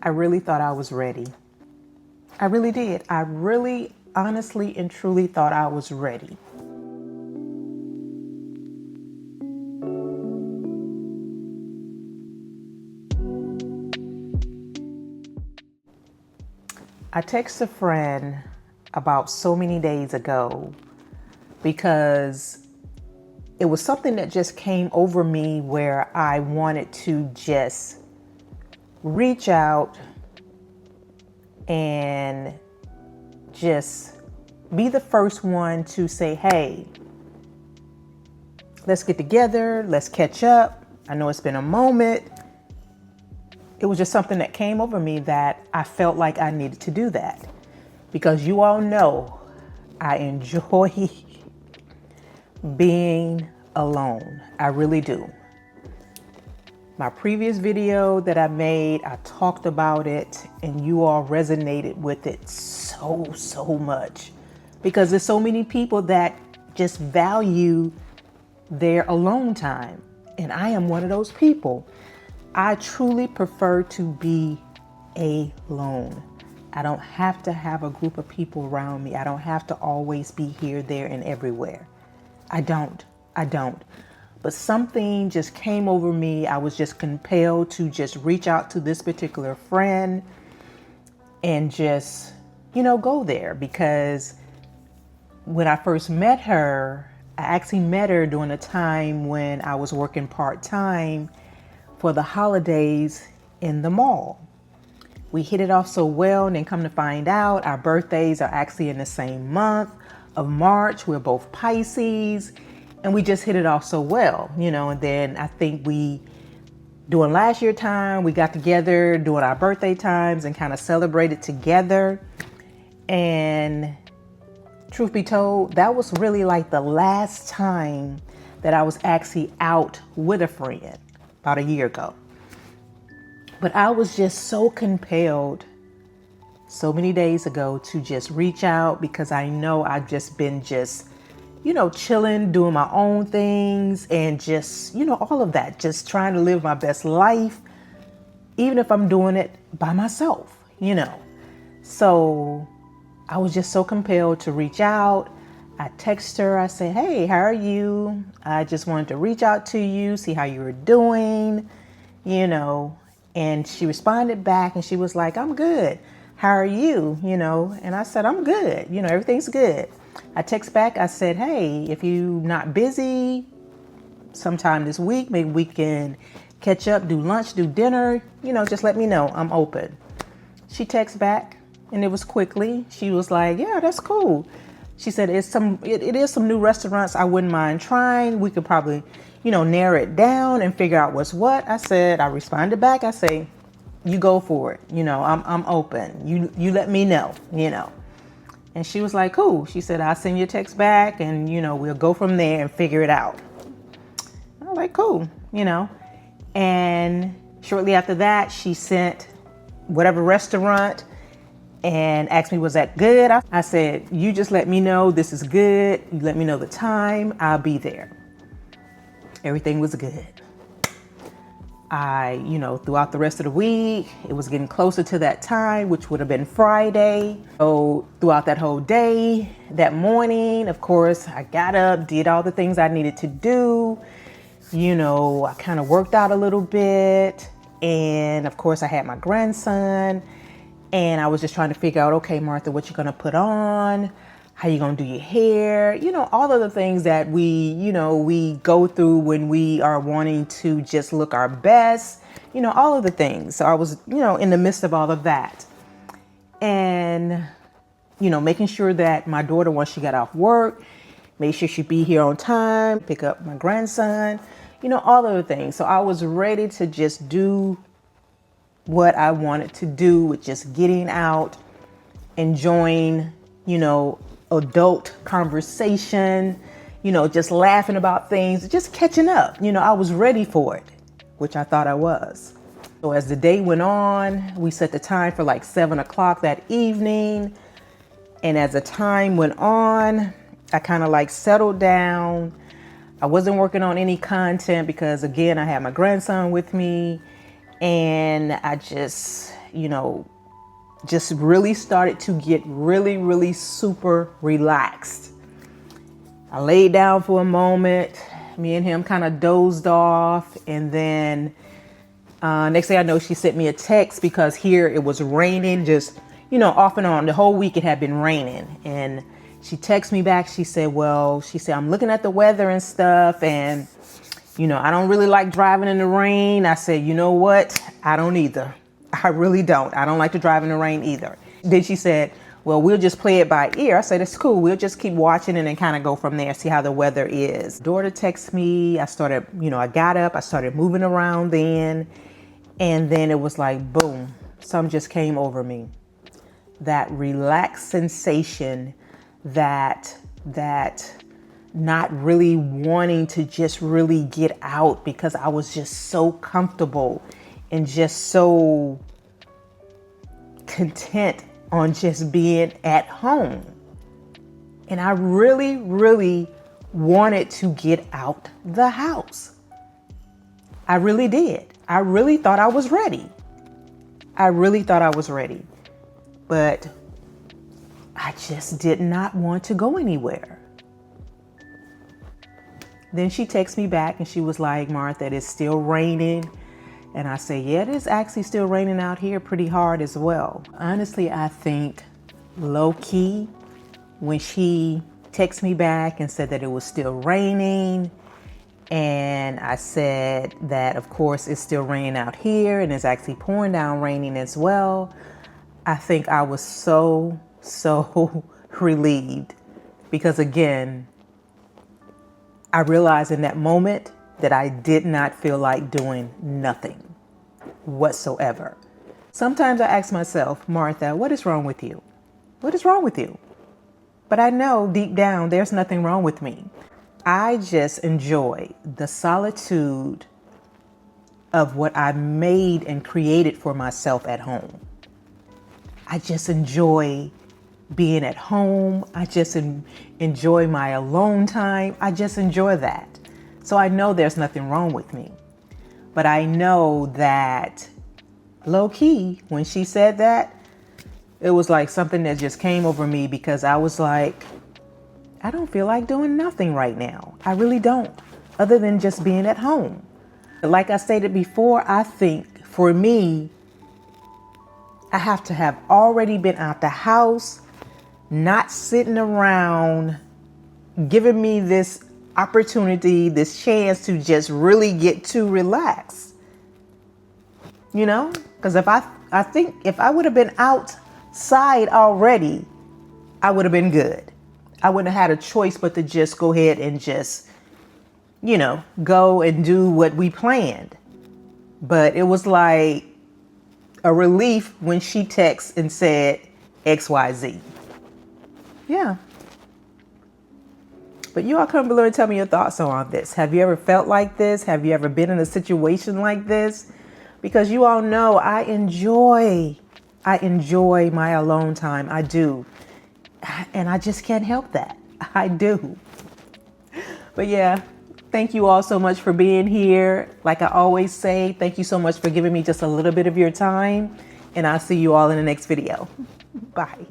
I really thought I was ready. I really did. I really, honestly, and truly thought I was ready. I texted a friend about so many days ago because it was something that just came over me where I wanted to just reach out and just be the first one to say, hey, let's get together, let's catch up. I know it's been a moment. It was just something that came over me that I felt like I needed to do that because you all know I enjoy being alone. I really do. My previous video that I made, I talked about it and you all resonated with it so much because there's so many people that just value their alone time. And I am one of those people. I truly prefer to be alone. I don't have to have a group of people around me. I don't have to always be here, there, and everywhere. I don't. But something just came over me. I was just compelled to just reach out to this particular friend and just, go there because when I first met her, I actually met her during a time when I was working part-time for the holidays in the mall. We hit it off so well, and then come to find out our birthdays are actually in the same month of March. We're both Pisces, and we just hit it off so well, and then I think during last year time, we got together during our birthday times and kind of celebrated together. And truth be told, that was really like the last time that I was actually out with a friend, about a year ago. But I was just so compelled so many days ago to just reach out because I know I've just been chilling, doing my own things and just, all of that, just trying to live my best life, even if I'm doing it by myself, So I was just so compelled to reach out. I texted her. I said, hey, how are you? I just wanted to reach out to you, see how you were doing, and she responded back and she was like, I'm good. How are you? And I said, I'm good. Everything's good. I text back. I said, hey, if you're not busy sometime this week, maybe we can catch up, do lunch, do dinner, just let me know. I'm open. She texted back and it was quickly. She was like, yeah, that's cool. She said, it is some new restaurants I wouldn't mind trying. We could probably, narrow it down and figure out what's what. I responded back. I say, you go for it. I'm open. You let me know, And she was like, cool. She said, I'll send you a text back and, we'll go from there and figure it out. I was like, cool, And shortly after that, she sent whatever restaurant and asked me, was that good? I said, you just let me know this is good. You let me know the time. I'll be there. Everything was good. Throughout the rest of the week, it was getting closer to that time, which would have been Friday. So throughout that whole day, that morning, of course, I got up, did all the things I needed to do. I kind of worked out a little bit. And of course, I had my grandson. And I was just trying to figure out, okay, Martha, what you going to put on? How you going to do your hair? All of the things that we go through when we are wanting to just look our best, all of the things. So I was, in the midst of all of that. And, making sure that my daughter, once she got off work, made sure she'd be here on time, pick up my grandson, all of the things. So I was ready to just do what I wanted to do with just getting out, enjoying, adult conversation, just laughing about things, just catching up. I was ready for it, which I thought I was. So as the day went on, we set the time for like 7:00 that evening. And as the time went on, I kind of settled down. I wasn't working on any content because again, I had my grandson with me. And I just, just really started to get really, really super relaxed. I laid down for a moment. Me and him kind of dozed off. And then next thing I know, she sent me a text because here it was raining, just, off and on. The whole week it had been raining. And she texted me back. She said, I'm looking at the weather and stuff. And, I don't really like driving in the rain. I said, you know what? I don't either. I really don't. I don't like to drive in the rain either. Then she said, well, we'll just play it by ear. I said, it's cool. We'll just keep watching it and kind of go from there, see how the weather is. Daughter texted me. I started, I got up. I started moving around then. And then it was like, boom, something just came over me. That relaxed sensation, that not really wanting to just really get out because I was just so comfortable and just so content on just being at home. And I really, really wanted to get out the house. I really did. I really thought I was ready. But I just did not want to go anywhere. Then she texted me back and she was like, Martha, it is still raining. And I say, yeah, it is actually still raining out here pretty hard as well. Honestly, I think low key, when she texted me back and said that it was still raining, and I said that, of course, it's still raining out here and it's actually pouring down raining as well, I think I was so relieved because, again, I realized in that moment that I did not feel like doing nothing whatsoever. Sometimes I ask myself, Martha, what is wrong with you? What is wrong with you? But I know deep down there's nothing wrong with me. I just enjoy the solitude of what I made and created for myself at home. I just enjoy being at home. I just enjoy my alone time. I just enjoy that. So I know there's nothing wrong with me. But I know that low key, when she said that, it was like something that just came over me because I was like, I don't feel like doing nothing right now. I really don't, other than just being at home. Like I stated before, I think for me, I have to have already been out the house, not sitting around, giving me this opportunity, this chance to just really get to relax. Because I think if I would have been outside already, I would have been good. I wouldn't have had a choice but to just go ahead and just, go and do what we planned. But it was like a relief when she texted and said XYZ. Yeah. But you all come below and tell me your thoughts on this. Have you ever felt like this? Have you ever been in a situation like this? Because you all know I enjoy my alone time. I do. And I just can't help that. I do. But yeah, thank you all so much for being here. Like I always say, thank you so much for giving me just a little bit of your time. And I'll see you all in the next video. Bye.